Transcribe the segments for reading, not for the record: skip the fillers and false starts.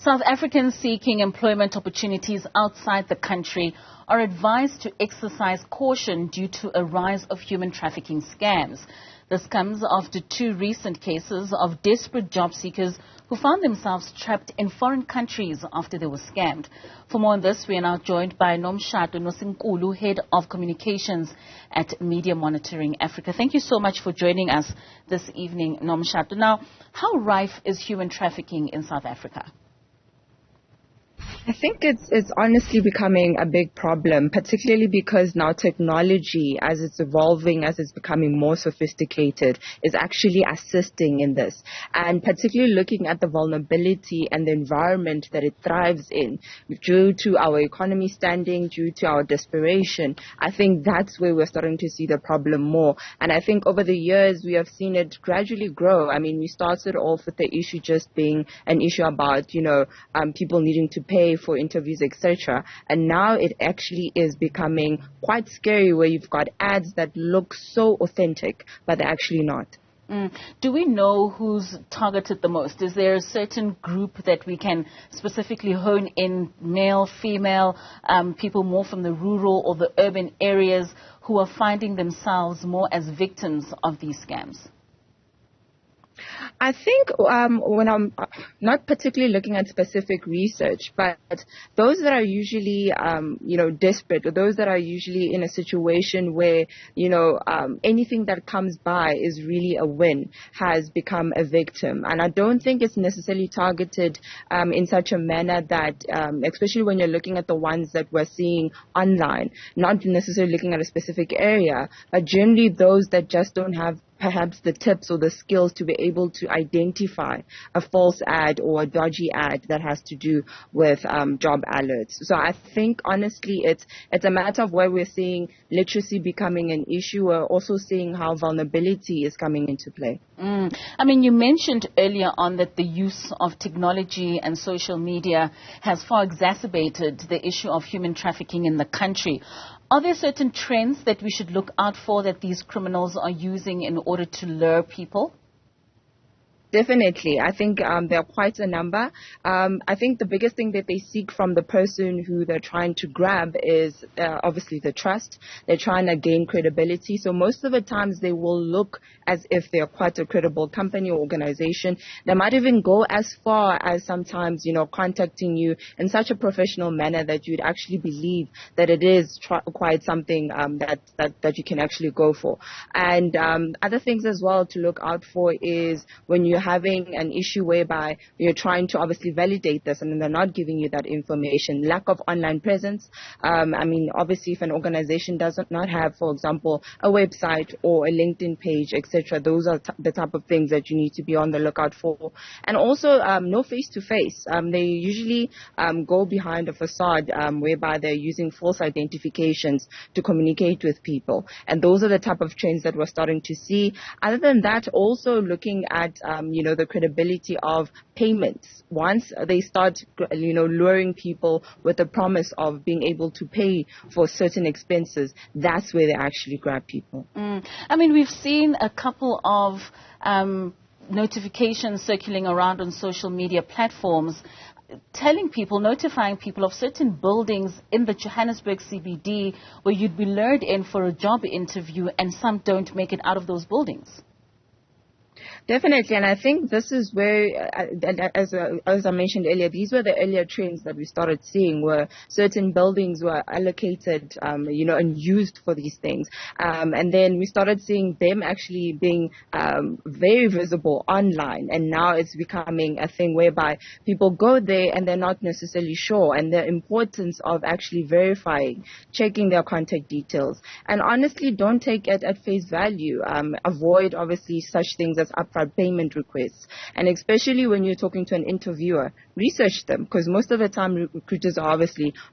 South Africans seeking employment opportunities outside the country are advised to exercise caution due to a rise of human trafficking scams. This comes after 2 recent cases of desperate job seekers who found themselves trapped in foreign countries after they were scammed. For more on this, we are now joined by Nomshado Nkosinkulu, Head of Communications at Media Monitoring Africa. Thank you so much for joining us this evening, Nomshado. Now, how rife is human trafficking in South Africa? I think it's honestly becoming a big problem, particularly because now technology, as it's evolving, as it's becoming more sophisticated, is actually assisting in this. And particularly looking at the vulnerability and the environment that it thrives in, due to our economy standing, due to our desperation, I think that's where we're starting to see the problem more. And I think over the years, we have seen it gradually grow. I mean, we started off with the issue just being an issue about, people needing to pay for interviews, etc. And now it actually is becoming quite scary, where you've got ads that look so authentic, but they're actually not. Do we know who's targeted the most? Is there a certain group that we can specifically hone in, male, female, people more from the rural or the urban areas who are finding themselves more as victims of these scams? I think when I'm not particularly looking at specific research, but those that are usually, desperate, or those that are usually in a situation where, anything that comes by is really a win, has become a victim. And I don't think it's necessarily targeted in such a manner that, especially when you're looking at the ones that we're seeing online, not necessarily looking at a specific area, but generally those that just don't have perhaps the tips or the skills to be able to identify a false ad or a dodgy ad that has to do with job alerts. So I think honestly it's a matter of where we're seeing literacy becoming an issue. We're also seeing how vulnerability is coming into play. I mean, you mentioned earlier on that the use of technology and social media has far exacerbated the issue of human trafficking in the country. Are there certain trends that we should look out for that these criminals are using in order to lure people? Definitely. I think there are quite a number. I think the biggest thing that they seek from the person who they're trying to grab is obviously the trust. They're trying to gain credibility. So most of the times they will look as if they're quite a credible company or organization. They might even go as far as sometimes, contacting you in such a professional manner that you'd actually believe that it is quite something that you can actually go for. And other things as well to look out for is when you're having an issue whereby you're trying to obviously validate this and then they're not giving you that information. Lack of online presence. Obviously if an organization does not have, for example, a website or a LinkedIn page, etc., those are the type of things that you need to be on the lookout for. And also no face-to-face. They usually go behind a facade whereby they're using false identifications to communicate with people. And those are the type of trends that we're starting to see. Other than that, also looking at the credibility of payments. Once they start, luring people with the promise of being able to pay for certain expenses, that's where they actually grab people. We've seen a couple of notifications circulating around on social media platforms notifying people of certain buildings in the Johannesburg CBD where you'd be lured in for a job interview, and some don't make it out of those buildings. Definitely, and I think this is where, as I mentioned earlier, these were the earlier trends that we started seeing, where certain buildings were allocated, and used for these things. And then we started seeing them actually being very visible online, and now it's becoming a thing whereby people go there and they're not necessarily sure, and the importance of actually verifying, checking their contact details, and honestly, don't take it at face value. Avoid obviously such things as upfront payment requests, and especially when you're talking to an interviewer, research them, because most of the time recruiters are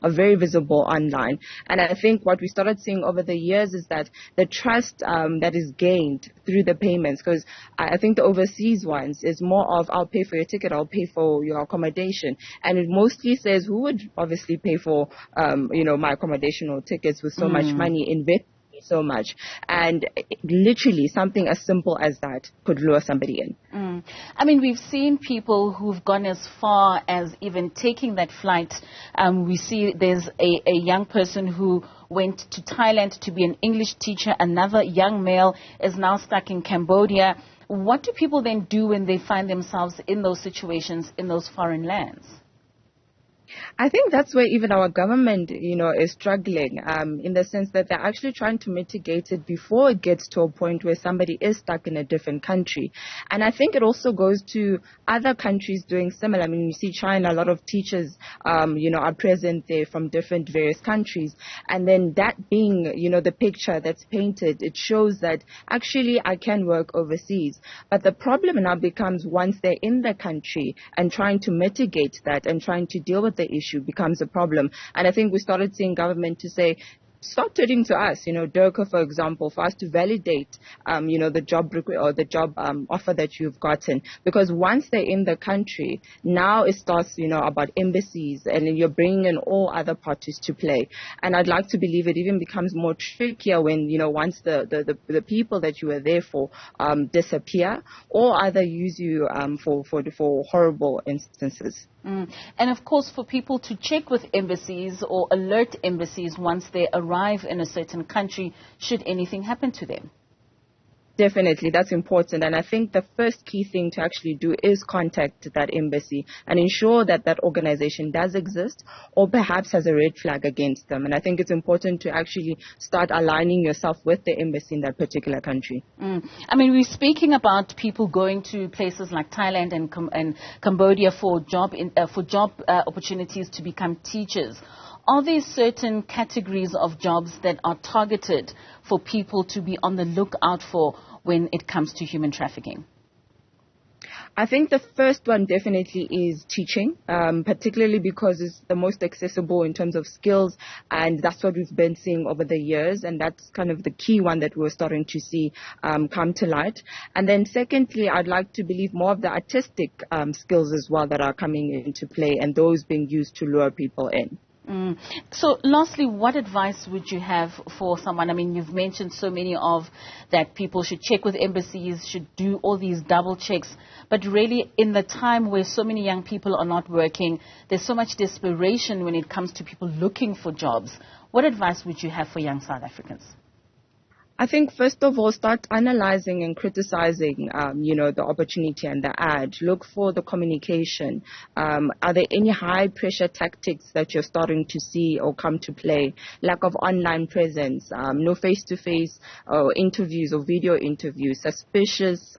very visible online. And I think what we started seeing over the years is that the trust that is gained through the payments, because I think the overseas ones is more of I'll pay for your ticket, I'll pay for your accommodation, and it mostly says who would obviously pay for my accommodation or tickets with so much money invested so much. And literally something as simple as that could lure somebody in. I mean, we've seen people who've gone as far as even taking that flight. We see there's a young person who went to Thailand to be an English teacher. Another young male is now stuck in Cambodia. What do people then do when they find themselves in those situations in those foreign lands? I think that's where even our government, is struggling, in the sense that they're actually trying to mitigate it before it gets to a point where somebody is stuck in a different country. And I think it also goes to other countries doing similar. I mean, you see China, a lot of teachers, are present there from different various countries. And then that being, the picture that's painted, it shows that actually I can work overseas. But the problem now becomes once they're in the country and trying to mitigate that and trying to deal with the issue becomes a problem. And I think we started seeing government to say, stop turning to us, DERCA, for example, for us to validate, the job or the job offer that you've gotten. Because once they're in the country, now it starts, about embassies, and you're bringing in all other parties to play. And I'd like to believe it even becomes more trickier when, once the people that you were there for disappear or either use you for horrible instances. And of course, for people to check with embassies or alert embassies once they arrive in a certain country, should anything happen to them. Definitely, that's important. And I think the first key thing to actually do is contact that embassy and ensure that that organization does exist or perhaps has a red flag against them. And I think it's important to actually start aligning yourself with the embassy in that particular country. I mean, we're speaking about people going to places like Thailand and Cambodia for job opportunities to become teachers. Are there certain categories of jobs that are targeted for people to be on the lookout for when it comes to human trafficking? I think the first one definitely is teaching, particularly because it's the most accessible in terms of skills, and that's what we've been seeing over the years, and that's kind of the key one that we're starting to see come to light. And then secondly, I'd like to believe more of the artistic skills as well that are coming into play, and those being used to lure people in. So lastly, what advice would you have for someone? I mean, you've mentioned so many of that people should check with embassies, should do all these double checks. But really, in the time where so many young people are not working, there's so much desperation when it comes to people looking for jobs. What advice would you have for young South Africans? I think, first of all, start analyzing and criticizing, the opportunity and the ad. Look for the communication. Are there any high-pressure tactics that you're starting to see or come to play? Lack of online presence, no face-to-face interviews or video interviews, suspicious,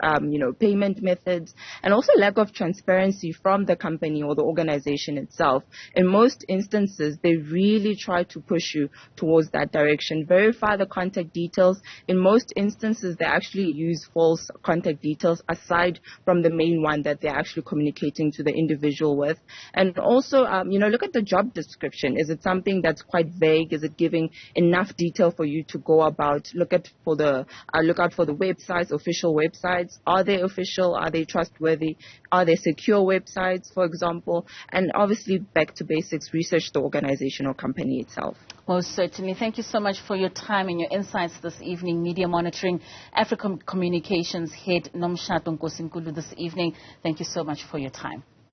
payment methods, and also lack of transparency from the company or the organization itself. In most instances, they really try to push you towards that direction. Verify the contact details. In most instances, they actually use false contact details aside from the main one that they're actually communicating to the individual with. And also, look at the job description. Is it something that's quite vague? Is it giving enough detail for you to go about? Look out for the websites, official websites. Are they official? Are they trustworthy? Are they secure websites, for example? And obviously, back to basics, research the organization or company itself. Most certainly. Thank you so much for your time and your insights this evening. Media Monitoring African Communications Head Nomshado Nkosinkulu this evening. Thank you so much for your time.